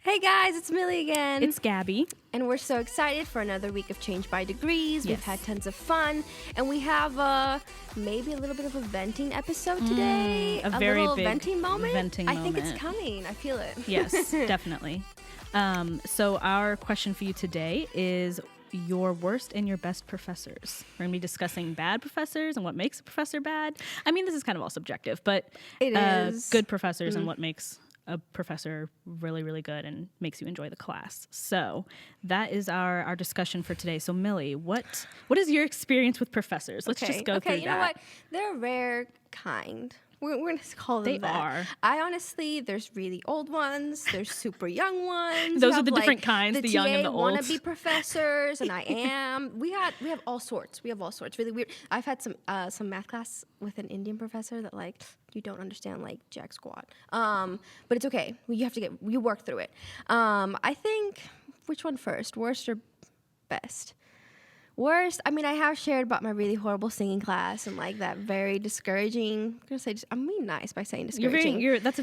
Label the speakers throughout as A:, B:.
A: Hey guys, it's Millie again.
B: It's Gabby.
A: And we're so excited for another week of Change by Degrees.
B: Yes.
A: We've had tons of fun. And we have maybe a little bit of a venting episode today.
B: A very
A: little
B: big
A: venting moment. I think it's
B: moment.
A: coming. I feel it.
B: Yes, definitely. So our question for you today is your worst and your best professors. We're going to be discussing bad professors and what makes a professor bad. I mean, this is kind of all subjective, but
A: It is.
B: good professors and what makes a professor really, really good and makes you enjoy the class. So that is our discussion for today. So Millie, what is your experience with professors? Let's just go through that.
A: Okay, you know what? They're a rare kind. We're going to call them
B: They
A: that.
B: are.
A: I honestly, there's really old ones. There's super young ones.
B: Those
A: You
B: are
A: have,
B: the different kinds, the young and the old.
A: wannabe professors, and I am. We have all sorts. We have all sorts. Really weird. I've had some math class with an Indian professor that like you don't understand like jack squat. But it's okay. You work through it. I think which one first? Worst or best? Worst, I mean, I have shared about my really horrible singing class and like that very discouraging. I'm being nice by saying discouraging.
B: That's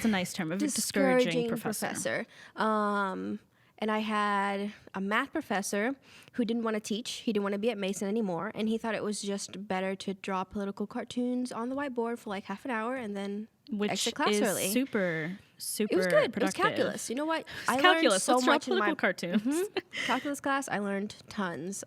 B: a nice term. A discouraging professor.
A: And I had a math professor who didn't want to teach. He didn't want to be at Mason anymore, and he thought it was just better to draw political cartoons on the whiteboard for like half an hour and then exit class
B: is
A: early.
B: super
A: It was good.
B: productive.
A: It was calculus. You know what? I
B: Calculus.
A: learned so
B: Let's draw
A: much in
B: political
A: my
B: cartoons.
A: calculus class. I learned tons.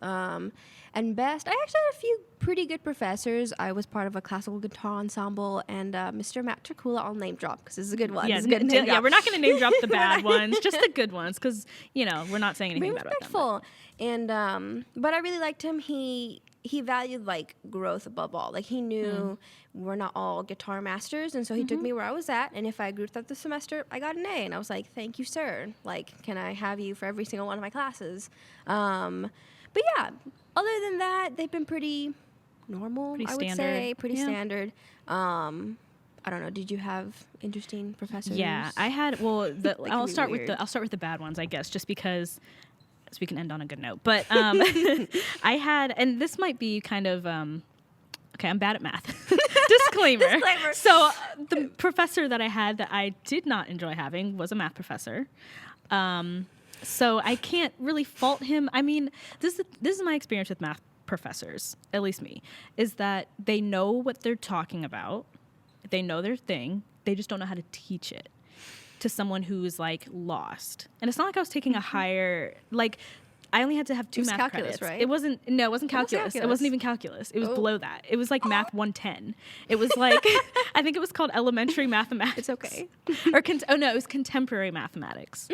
A: And best, I actually had a few pretty good professors. I was part of a classical guitar ensemble, and Mr. Matt Tricula, I'll name drop because this is a good one.
B: Yeah,
A: this is a good name drop.
B: we're not going to name drop the bad ones, just the good ones, because we're not saying anything
A: Very
B: bad about them.
A: respectful. And but I really liked him. He valued like growth above all. Like he knew we're not all guitar masters, and so he took me where I was at. And if I grew throughout the semester, I got an A, and I was like, "Thank you, sir. Like, can I have you for every single one of my classes?" But yeah, other than that, they've been pretty normal.
B: Pretty
A: I would
B: standard.
A: say pretty
B: Yeah.
A: standard. I don't know. Did you have interesting professors?
B: Yeah, I had. Well, I'll
A: be
B: start
A: weird.
B: with the bad ones, I guess, just because. So we can end on a good note. But I had, and this might be kind of, okay, I'm bad at math. Disclaimer. So the professor that I had that I did not enjoy having was a math professor. So I can't really fault him. I mean, this is my experience with math professors, at least me, is that they know what they're talking about. They know their thing. They just don't know how to teach it to someone who's like lost. And it's not like I was taking a higher, like I only had to have two math
A: calculus,
B: credits.
A: right?
B: It wasn't calculus. It wasn't even calculus. It was below that. It was like math 110. It was like, I think it was called elementary mathematics.
A: It's okay.
B: Or it was contemporary mathematics.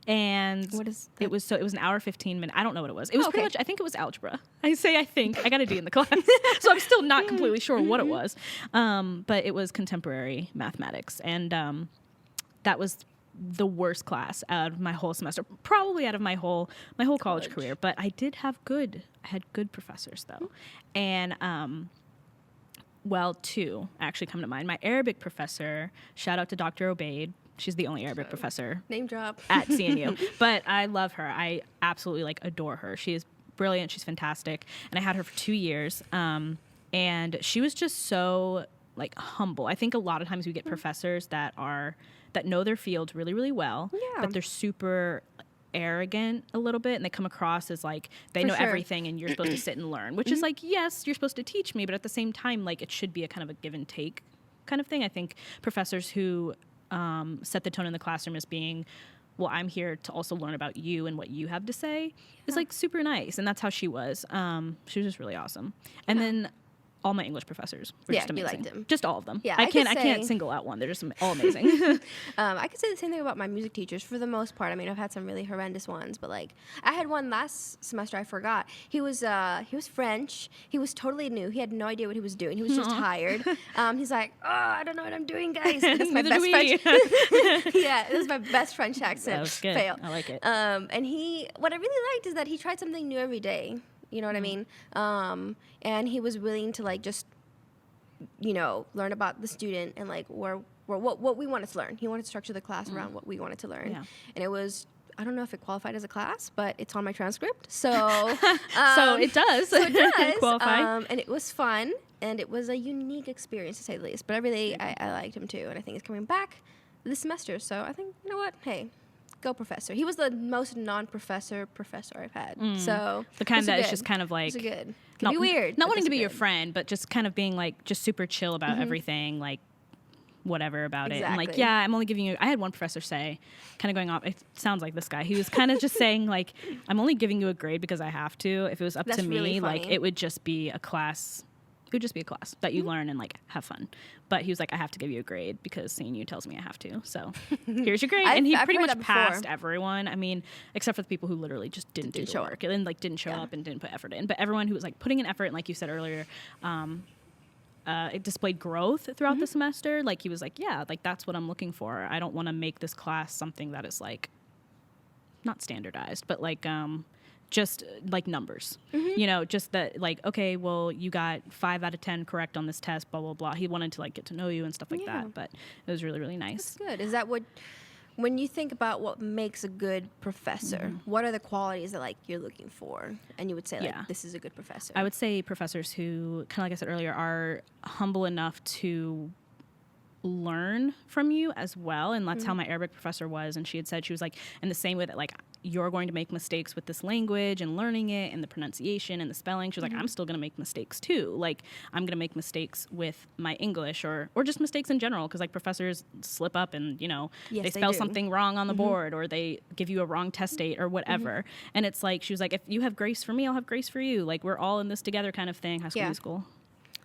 B: And
A: What is that?
B: it was an hour 15 minutes. I don't know what it was. It was pretty
A: okay.
B: much, I think it was algebra. I got a D in the class. So I'm still not completely sure what it was. But it was contemporary mathematics. And that was the worst class out of my whole semester, probably out of my whole college career. But I had good professors though. And two actually come to mind. My Arabic professor, shout out to Dr. Obaid. She's the only Arabic professor
A: Name drop.
B: at CNU. But I love her. I absolutely adore her. She is brilliant. She's fantastic. And I had her for 2 years. And she was just so humble. I think a lot of times we get professors that know their field really, really well, but they're super arrogant a little bit, and they come across as they know everything and you're supposed to sit and learn, which is yes, you're supposed to teach me, but at the same time, it should be a kind of a give and take kind of thing. I think professors who set the tone in the classroom as being, well, I'm here to also learn about you and what you have to say is super nice. And that's how she was. She was just really awesome. And then all my English professors were just amazing.
A: You liked them.
B: Just all of them.
A: Yeah,
B: I can't single out one. They're just all amazing.
A: I could say the same thing about my music teachers for the most part. I mean, I've had some really horrendous ones, but I had one last semester I forgot. He was French. He was totally new. He had no idea what he was doing. He was just tired. He's like, "Oh, I don't know what I'm doing, guys." That's my best French. Yeah, it was my best French accent.
B: That was good.
A: Fail.
B: I like it.
A: And what I really liked is that he tried something new every day. You know what I mean? And he was willing to just, learn about the student and what we wanted to learn. He wanted to structure the class around what we wanted to learn.
B: Yeah.
A: And it was, I don't know if it qualified as a class, but it's on my transcript. So,
B: so it does.
A: So it does.
B: Qualify.
A: And it was fun, and it was a unique experience to say the least. But I liked him too, and I think he's coming back this semester. So I think, you know what? Hey, go professor. He was the most non-professor professor I've had. So
B: The kind
A: those
B: that
A: are
B: is
A: good.
B: just kind of like
A: Those are good. Can be weird.
B: not
A: but
B: wanting
A: those
B: to be
A: are
B: your
A: good.
B: friend, but just kind of being like just super chill about everything, like whatever about it. And like,
A: Exactly.
B: yeah, I'm only giving you. I had one professor say, kind of going off. It sounds like this guy. He was kind of just saying like, I'm only giving you a grade because I have to. If it was up
A: That's
B: to me,
A: really
B: like
A: funny.
B: it would just be a class. It would just be a class that you learn and like have fun. But he was like, I have to give you a grade because seeing you tells me I have to. So here's your grade. And he
A: I've
B: pretty
A: heard
B: much
A: that before.
B: passed everyone. I mean, except for the people who literally just didn't do the
A: show up.
B: work and like didn't show up and didn't put effort in. But everyone who was like putting in effort, and like you said earlier, it displayed growth throughout the semester. Like he was like, yeah, like that's what I'm looking for. I don't want to make this class something that is like not standardized, but like just like numbers, you know, just that like, okay, well, you got 5 out of 10 correct on this test, blah, blah, blah. He wanted to like get to know you and stuff like
A: Yeah.
B: that. But it was really, really nice.
A: That's good. Is that what, when you think about what makes a good professor, what are the qualities that like you're looking for? And you would say like,
B: Yeah.
A: this is a good professor.
B: I would say professors who, kind of like I said earlier, are humble enough to learn from you as well. And that's how my Arabic professor was. And she had said, she was like, in the same way that like you're going to make mistakes with this language and learning it and the pronunciation and the spelling. She was like, I'm still going to make mistakes too. Like I'm going to make mistakes with my English or just mistakes in general. Cause like professors slip up and, you know,
A: Yes,
B: they
A: they
B: spell
A: do.
B: something wrong on the board or they give you a wrong test date or whatever. And it's like, she was like, if you have grace for me, I'll have grace for you. Like we're all in this together kind of thing, high school,
A: Yeah.
B: musical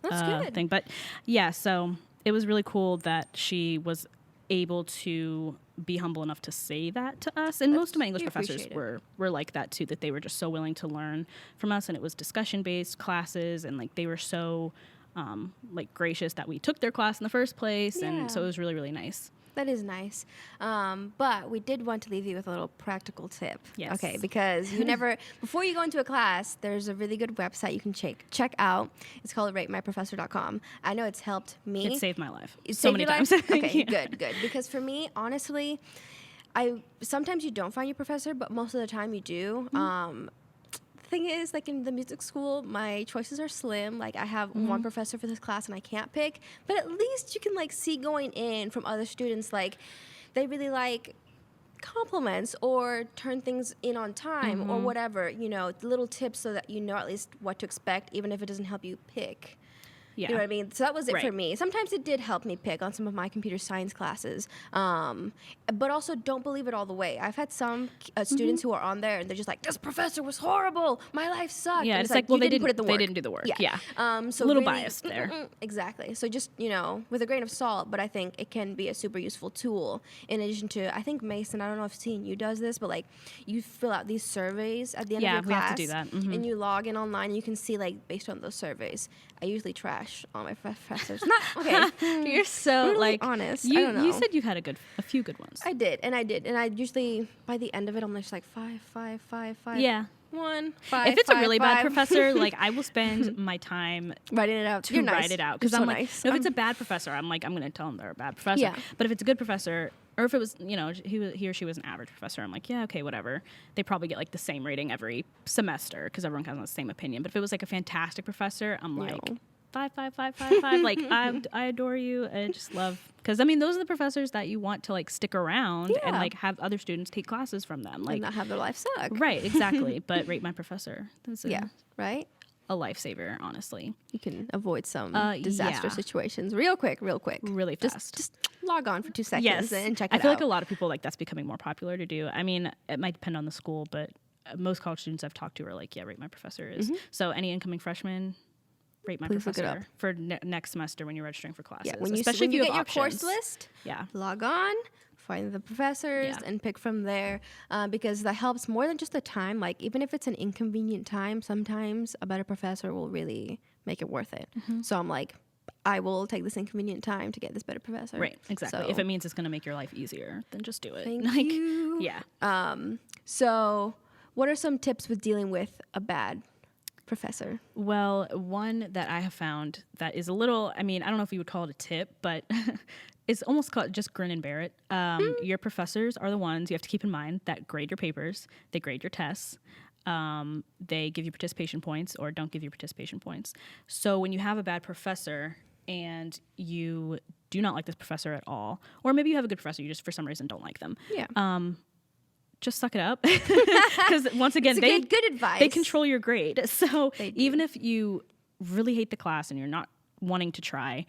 A: That's good.
B: thing. But yeah, so it was really cool that she was able to be humble enough to say that to us. And most of my English
A: we
B: professors
A: appreciate
B: were like that too, that they were just so willing to learn from us. And it was discussion based classes. And like they were so like gracious that we took their class in the first place. And so it
A: Yeah.
B: was really, really nice.
A: That is nice. But we did want to leave you with a little practical tip.
B: Yes.
A: Okay, because you never, before you go into a class, there's a really good website you can check out. It's called ratemyprofessor.com. I know it's helped me.
B: It saved my life
A: It
B: so
A: saved
B: many
A: your
B: times.
A: life? Okay,
B: Yeah.
A: good. Because for me, honestly, sometimes you don't find your professor, but most of the time you do. The thing is, like in the music school, my choices are slim. Like I have one professor for this class and I can't pick, but at least you can like see going in from other students, like they really like compliments or turn things in on time or whatever, you know, little tips so that you know at least what to expect, even if it doesn't help you pick.
B: Yeah.
A: You know what I mean? So that was it for
B: Right.
A: me. Sometimes it did help me pick on some of my computer science classes. But also don't believe it all the way. I've had some students who are on there and they're just like, this professor was horrible. My life sucked.
B: Yeah,
A: And
B: it's like, well,
A: you
B: they
A: put in the
B: they
A: work.
B: didn't do the work. Yeah.
A: So
B: A little
A: really-
B: biased there.
A: Exactly. So just, you know, with a grain of salt, but I think it can be a super useful tool. In addition to, I think Mason, I don't know if CNU does this, but like you fill out these surveys at the end
B: Yeah,
A: of your
B: we
A: class.
B: have to do that.
A: And you log in online and you can see like based on those surveys. I usually trash all my professors. Not okay.
B: You're so
A: brutally
B: like
A: honest. I
B: You
A: don't know.
B: you said you had a few good ones.
A: I did, and I usually by the end of it, I'm just like 5, 5, 5, 5.
B: Yeah.
A: 1, 5.
B: If it's a
A: 5,
B: really bad
A: 5.
B: professor, like I will spend my time
A: writing it out
B: to
A: You're nice.
B: write it out because
A: You're
B: I'm
A: so
B: like,
A: nice.
B: no, if it's a bad professor, I'm like, I'm going to tell them they're a bad professor.
A: Yeah.
B: But if it's a good professor, or if it was, you know, he or she was an average professor, I'm like, yeah, okay, whatever. They probably get like the same rating every semester because everyone has the same opinion. But if it was like a fantastic professor, I'm like.
A: No.
B: 5, 5, 5, 5, 5. Like I adore you. I just love because I mean those are the professors that you want to like stick around and
A: Yeah.
B: like have other students take classes from them. Like
A: and not have their life suck.
B: right, exactly. But rate my professor. That's
A: Yeah. Right.
B: a lifesaver, honestly.
A: You can avoid some
B: Yeah.
A: disaster situations real quick.
B: Really fast.
A: Just log on for 2 seconds
B: Yes,
A: and check it
B: I
A: out.
B: feel like a lot of people like that's becoming more popular to do. I mean, it might depend on the school, but most college students I've talked to are like, yeah, rate my professor is. So any incoming freshmen, rate my
A: Please look it
B: professor
A: up.
B: for next semester when you're registering for classes.
A: Yeah, when you
B: especially
A: when you
B: if
A: get
B: you
A: your
B: have
A: course
B: options.
A: list,
B: Yeah.
A: log on, find the professors,
B: Yeah.
A: and pick from there because that helps more than just the time. Like even if it's an inconvenient time, sometimes a better professor will really make it worth it. So I'm like, I will take this inconvenient time to get this better professor.
B: Right, exactly.
A: So,
B: If it means it's going to make your life easier, then just do it.
A: thank
B: like,
A: you.
B: yeah.
A: So what are some tips with dealing with a bad professor?
B: Well, one that I have found that is a little, I mean, I don't know if you would call it a tip, but it's almost called just grin and bear it. Your professors are the ones you have to keep in mind that grade your papers, they grade your tests. They give you participation points or don't give you participation points. So when you have a bad professor and you do not like this professor at all, or maybe you have a good professor, you just for some reason don't like them.
A: Yeah.
B: just suck it up. Because once again,
A: good advice.
B: They control your grade. So
A: They do.
B: even if you really hate the class and you're not wanting to try,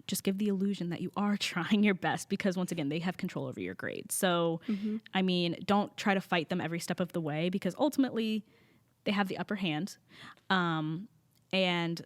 B: just give the illusion that you are trying your best, because once again, they have control over your grade. So, I mean, don't try to fight them every step of the way, because ultimately they have the upper hand. And,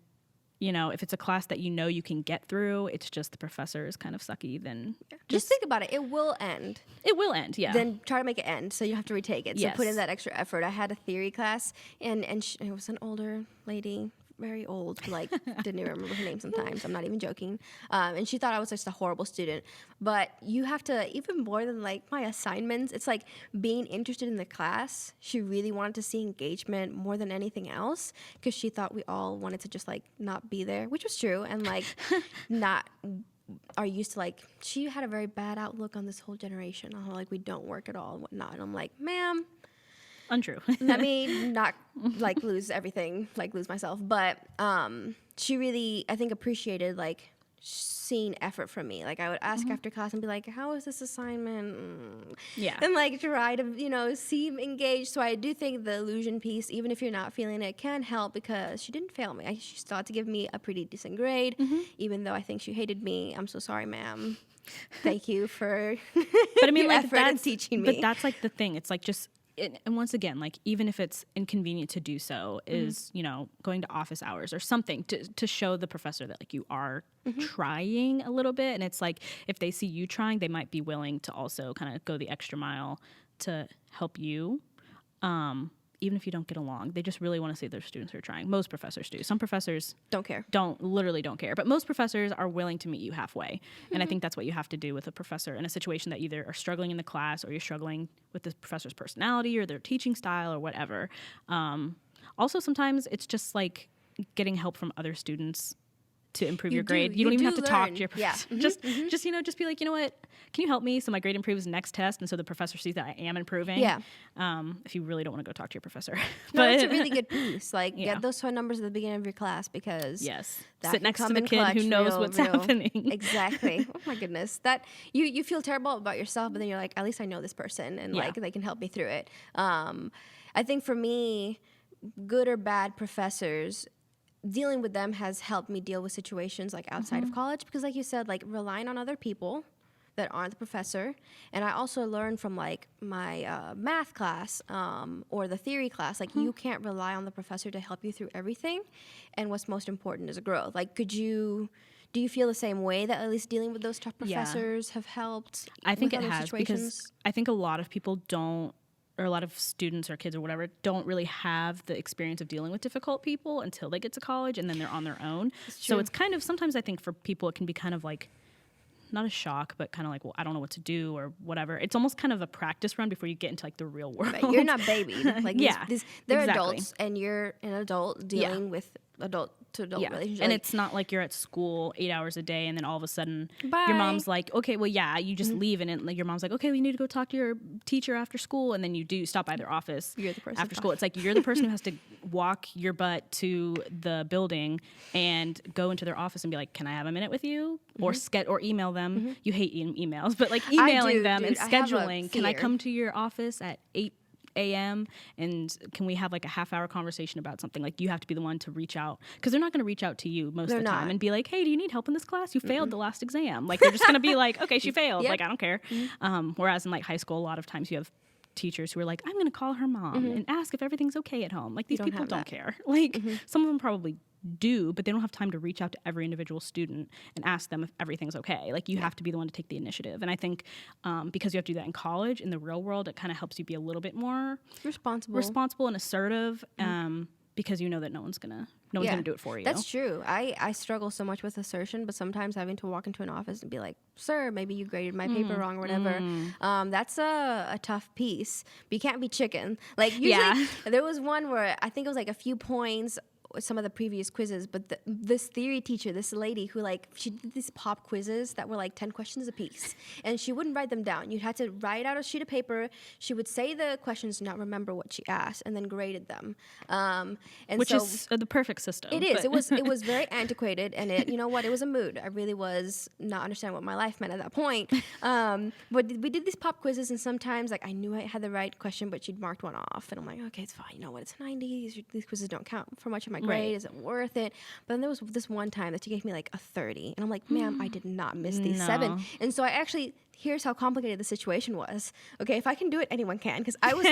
B: you know, if it's a class that you know you can get through, it's just the professor is kind of sucky, then
A: Just think about it. It will end.
B: it will end. Yeah.
A: Then try to make it end so you have to retake it. So
B: Yes.
A: put in that extra effort. I had a theory class, and it was an older lady, very old, like didn't even remember her name sometimes. I'm not even joking. And she thought I was just a horrible student. But you have to, even more than like my assignments, it's like being interested in the class. She really wanted to see engagement more than anything else, because she thought we all wanted to just like not be there, which was true, and like not are used to, like, she had a very bad outlook on this whole generation, on how like we don't work at all and whatnot. And I'm like, ma'am,
B: Untrue.
A: let me not like lose everything, like lose myself. But she really, I think, appreciated like seeing effort from me. Like I would ask after class and be like, how is this assignment?
B: Yeah.
A: And like try to, you know, seem engaged. So I do think the illusion piece, even if you're not feeling it, can help, because she didn't fail me. She still had to give me a pretty decent grade, even though I think she hated me. I'm so sorry, ma'am. Thank you for
B: But I mean,
A: your
B: like,
A: effort in
B: that's
A: teaching
B: But
A: me.
B: that's like the thing. It's like just, and once again, like even if it's inconvenient to do so, is you know, going to office hours or something to show the professor that like you are trying a little bit. And it's like if they see you trying, they might be willing to also kind of go the extra mile to help you. Even if you don't get along, they just really want to see their students are trying. Most professors do. Some professors
A: Don't care.
B: literally don't care. But most professors are willing to meet you halfway. And I think that's what you have to do with a professor in a situation that either are struggling in the class, or you're struggling with the professor's personality or their teaching style or whatever. Also, sometimes it's just like getting help from other students to improve your grade. You don't even have to talk to your professor.
A: Yeah.
B: Just you know, just be like, you know what? Can you help me so my grade improves next test, and so the professor sees that I am improving?
A: Yeah.
B: If you really don't want to go talk to your professor.
A: No, it's a really good piece. Like,
B: Yeah.
A: get those phone numbers at the beginning of your class, because
B: Yes.
A: that
B: Sit
A: can
B: next to
A: come
B: the
A: in
B: kid who
A: clutch
B: knows
A: real,
B: what's
A: real.
B: happening.
A: Exactly. Oh my goodness. That you feel terrible about yourself, but then you're like, at least I know this person, and
B: Yeah.
A: like they can help me through it. I think for me, good or bad professors, dealing with them has helped me deal with situations like outside of college, because like you said, like relying on other people that aren't the professor. And I also learned from like my math class or the theory class, like you can't rely on the professor to help you through everything. And what's most important is a growth. Like, do you feel the same way, that at least dealing with those tough
B: Yeah.
A: professors have helped?
B: I think
A: with
B: it
A: other
B: has,
A: situations?
B: because I think a lot of people don't, or a lot of students or kids or whatever, don't really have the experience of dealing with difficult people until they get to college, and then they're on their own. So
A: true.
B: it's kind of, sometimes I think for people it can be kind of like, not a shock, but kind of like, well, I don't know what to do or whatever. It's almost kind of a practice run before you get into like the real world.
A: Right, you're not babied. Like
B: Yeah,
A: they're
B: exactly.
A: adults, and you're an adult dealing with adult to adult relationships.
B: And
A: Like,
B: it's not like you're at school 8 hours a day and then all of a sudden
A: Bye.
B: your mom's like, okay, well, yeah, you just leave, and like your mom's like, okay, we need to go talk to your teacher after school, and then you do stop by their office
A: You're the person
B: after school. It's like you're the person who has to walk your butt to the building and go into their office and be like, can I have a minute with you? Or or email them. You hate emails, but like emailing
A: do,
B: them
A: dude.
B: and
A: I have a
B: scheduling, can I
A: fear.
B: come to your office at 8 a.m. and can we have like a half-hour conversation about something? Like, you have to be the one to reach out, because they're not going to reach out to you most
A: They're
B: of the time
A: not.
B: and be like, hey, do you need help in this class? You failed the last exam. Like, they're just going to be like, okay, she failed.
A: Yep.
B: Like, I don't care. Whereas in like high school, a lot of times you have teachers who are like, I'm going to call her mom and ask if everything's okay at home. Like, these
A: don't
B: people
A: have
B: don't
A: that.
B: care. Like, some of them probably do, but they don't have time to reach out to every individual student and ask them if everything's okay. Like, you have to be the one to take the initiative. And I think because you have to do that in college, in the real world, it kind of helps you be a little bit more responsible and assertive, because you know that no one's gonna do it for you.
A: That's true. I struggle so much with assertion, but sometimes having to walk into an office and be like, sir, maybe you graded my paper wrong or whatever, that's a tough piece. But you can't be chicken. Like, usually there was one where I think it was like a few points some of the previous quizzes, but this theory teacher, this lady who like, she did these pop quizzes that were like 10 questions a piece, and she wouldn't write them down. You had to write out a sheet of paper. She would say the questions, not remember what she asked, and then graded them. And
B: Which
A: so
B: is the perfect system.
A: it is.
B: but-
A: It was very antiquated, and it, you know what? It was a mood. I really was not understanding what my life meant at that point. But we did these pop quizzes, and sometimes like I knew I had the right question, but she'd marked one off, and I'm like, okay, it's fine. You know what? It's 90. These quizzes don't count for much of my grade.
B: Right.
A: Is it worth it? But then there was this one time that she gave me like a 30, and I'm like, ma'am, I did not miss these
B: No.
A: 7. And so I actually. Here's how complicated the situation was. Okay, if I can do it, anyone can. Because I was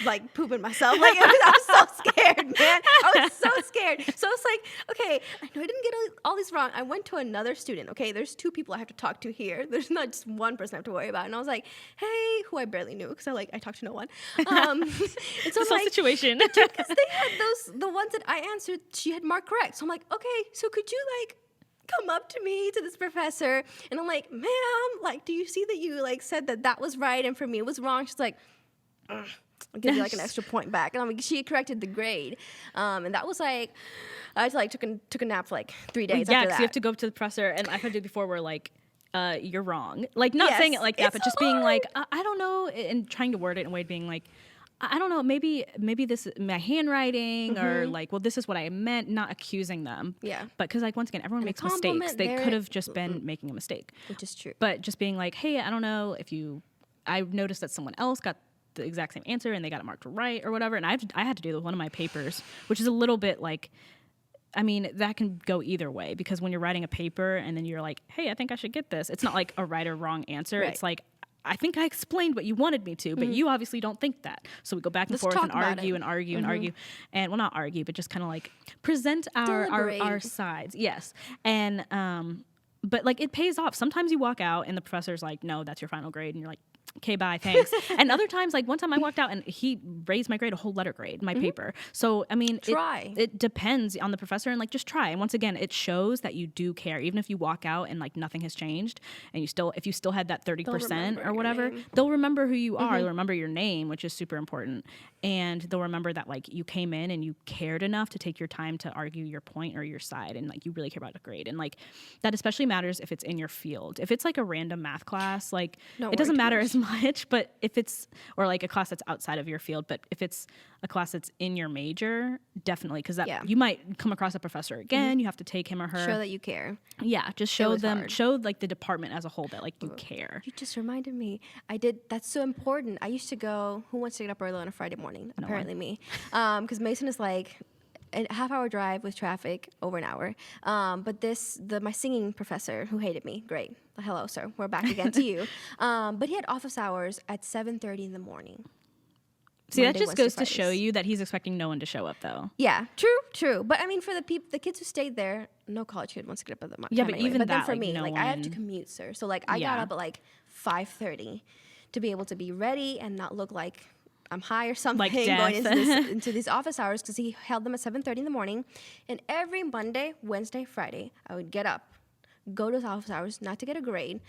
A: like pooping myself. Like I was so scared, man. I was so scared. So it's like, okay, I know I didn't get all these wrong. I went to another student. Okay, there's 2 people I have to talk to here. There's not just one person I have to worry about. And I was like, hey, who I barely knew because I talked to no one. And so
B: This
A: I'm
B: whole
A: like,
B: situation.
A: because they had the ones that I answered, she had marked correct. So I'm like, okay, so could you like come up to me, to this professor, and I'm like, ma'am, like, do you see that you like said that was right and for me it was wrong? She's like, I'll give you like an extra point back. And I'm like, she corrected the grade, and that was like, I just like took a nap for like 3 days.
B: Yeah,
A: after
B: because
A: that.
B: you have to go up to the professor, and I've had to do before where like, you're wrong. Like not saying it like that,
A: it's
B: but just
A: so
B: being
A: hard.
B: like, I don't know, and trying to word it in a way of being like, I don't know, maybe this is my handwriting or like, well, this is what I meant, not accusing them.
A: Yeah.
B: But because like once again, everyone
A: And a
B: makes mistakes.
A: compliment,
B: They
A: they're-
B: could have just been making a mistake.
A: which is true.
B: But just being like, hey, I don't know if I noticed that someone else got the exact same answer and they got it marked right or whatever. And I had to do one of my papers, which is a little bit like, I mean, that can go either way because when you're writing a paper and then you're like, hey, I think I should get this. It's not like a right or wrong answer.
A: Right.
B: It's like, I think I explained what you wanted me to, but you obviously don't think that. So we go back and
A: Let's
B: forth
A: talk
B: and
A: about
B: argue
A: it.
B: and argue and argue. And well, not argue, but just kind of like present our
A: Deliberate.
B: sides. Yes. And, but like it pays off. Sometimes you walk out and the professor's like, no, that's your final grade. And you're like, okay, bye, thanks. And other times, like one time I walked out and he raised my grade, a whole letter grade, my paper. So, I mean,
A: Try.
B: it depends on the professor and like just try. And once again, it shows that you do care. Even if you walk out and like nothing has changed and if you still had that 30%
A: remember
B: or
A: your
B: whatever,
A: name.
B: they'll remember who you are. They'll remember your name, which is super important. And they'll remember that like you came in and you cared enough to take your time to argue your point or your side. And like you really care about the grade. And like that especially matters if it's in your field. If it's like a random math class, like
A: Don't
B: it doesn't
A: worry too
B: matter
A: much.
B: as much, but if it's, or like a class that's outside of your field, but if it's a class that's in your major, definitely, because
A: Yeah.
B: you might come across a professor again, you have to take him or her.
A: Show that you care.
B: Yeah, just show
A: was
B: them,
A: hard.
B: show like the department as a whole that like you care.
A: You just reminded me. That's so important. I used to go, who wants to get up early on a Friday morning? Apparently me. Because Mason is like a half-hour drive with traffic, over an hour. But my singing professor who hated me, great. Hello, sir. We're back again to you. But he had office hours at 7:30 in the morning.
B: See, that
A: Monday,
B: just
A: Wednesday,
B: goes to show
A: Fridays.
B: you that he's expecting no one to show up though.
A: Yeah, true. But I mean, for the kids who stayed there, no college kid wants to get up at the
B: Yeah,
A: time
B: but
A: anyway.
B: even
A: But then
B: that,
A: for
B: like,
A: me,
B: no
A: like I have to
B: one-
A: commute, sir. So like I
B: Yeah.
A: got up at like 5:30 to be able to be ready and not look like I'm high or something going into,
B: death.
A: into these office hours because he held them at 7:30 in the morning. And every Monday, Wednesday, Friday, I would get up, go to his office hours, not to get a grade.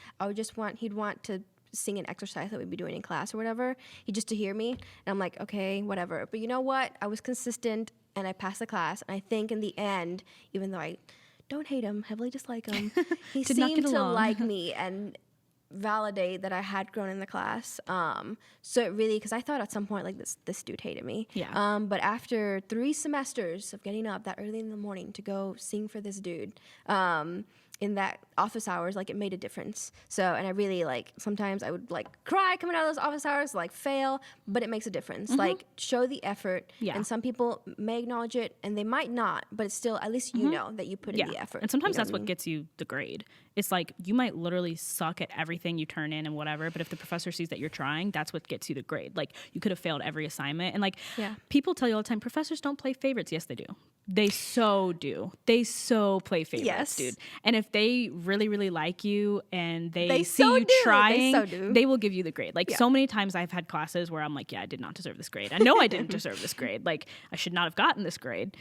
A: He'd want to sing an exercise that we'd be doing in class or whatever. Just to hear me. And I'm like, okay, whatever. But you know what? I was consistent and I passed the class. And I think in the end, even though I don't hate him, heavily dislike him, he
B: Did not
A: seemed
B: get
A: to
B: along.
A: like me and validate that I had grown in the class. So it really, because I thought at some point like this dude hated me.
B: Yeah.
A: But after 3 semesters of getting up that early in the morning to go sing for this dude, in that office hours, like it made a difference. So, and I really like, sometimes I would like cry coming out of those office hours, like fail, but it makes a difference. Like show the effort.
B: Yeah.
A: And some people may acknowledge it and they might not, but it's still, at least you know that you put in the effort.
B: And sometimes
A: you know
B: that's
A: I
B: what
A: mean?
B: gets you the grade. It's like you might literally suck at everything you turn in and whatever, but if the professor sees that you're trying, that's what gets you the grade. Like you could have failed every assignment. And like
A: Yeah.
B: people tell you all the time, professors don't play favorites. Yes, they do. They so do. They so play favorites,
A: Yes.
B: dude. And if they really, really like you and they
A: They
B: see
A: so
B: you
A: do. They
B: trying,
A: so do.
B: they will give you the grade. Like
A: Yeah.
B: so many times I've had classes where I'm like, yeah, I did not deserve this grade. I know I didn't deserve this grade. Like I should not have gotten this grade,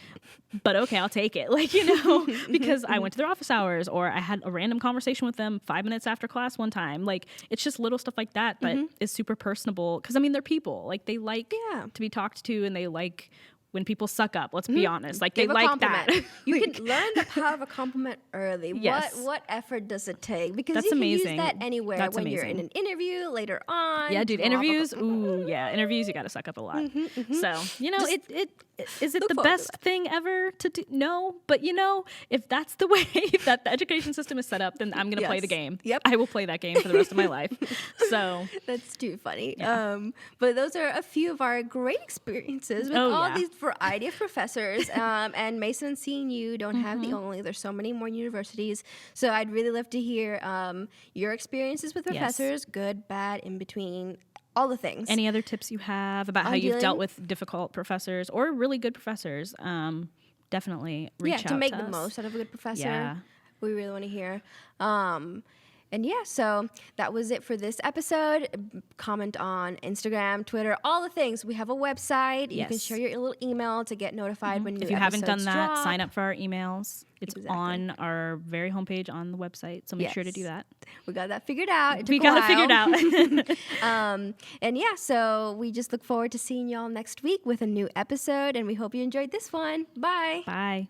B: but okay, I'll take it. Like, you know, because I went to their office hours or I had a random conversation with them 5 minutes after class one time. Like it's just little stuff like that is super personable. Cause I mean, they're people, like they like
A: Yeah.
B: to be talked to and they like when people suck up. Let's be honest. Like, they
A: Give a
B: like
A: compliment.
B: that.
A: You can learn the power of a compliment early.
B: Yes.
A: What effort does it take? Because
B: That's
A: you can
B: amazing.
A: use that anywhere
B: That's
A: when you're in
B: amazing.
A: an interview later on.
B: Yeah, dude,
A: drop a
B: interviews.
A: compliment.
B: Ooh, yeah, interviews. You got to suck up a lot. So, you know,
A: Just
B: it is it
A: look
B: the
A: forward to
B: best thing ever to do? No, but you know, if that's the way that the education system is set up, then I'm gonna play the
A: Yes.
B: game.
A: Yep.
B: I will play that game for the rest of my life. So,
A: That's too funny.
B: Yeah.
A: But those are a few of our great experiences with
B: Oh,
A: all
B: yeah.
A: these variety of professors. And Mason and CNU don't have
B: Mm-hmm.
A: the only. There's so many more universities. So I'd really love to hear your experiences with
B: Yes.
A: professors, good, bad, in between, all the things.
B: any other tips you have about how
A: On
B: you've
A: dealing-
B: dealt with difficult professors or really good professors? Definitely reach out
A: to make
B: to
A: the
B: us.
A: most out of a good professor.
B: Yeah.
A: We really want to hear. And yeah, so that was it for this episode. Comment on Instagram, Twitter, all the things. We have a website. You can
B: Yes.
A: share your little email to get notified when new
B: If you haven't done
A: episodes
B: that,
A: drop.
B: sign up for our emails. It's
A: Exactly.
B: on our very homepage on the website, so make sure to
A: Yes.
B: do that.
A: We got that figured out.
B: We got it figured out.
A: And yeah, so we just look forward to seeing y'all next week with a new episode. And we hope you enjoyed this one. Bye.
B: Bye.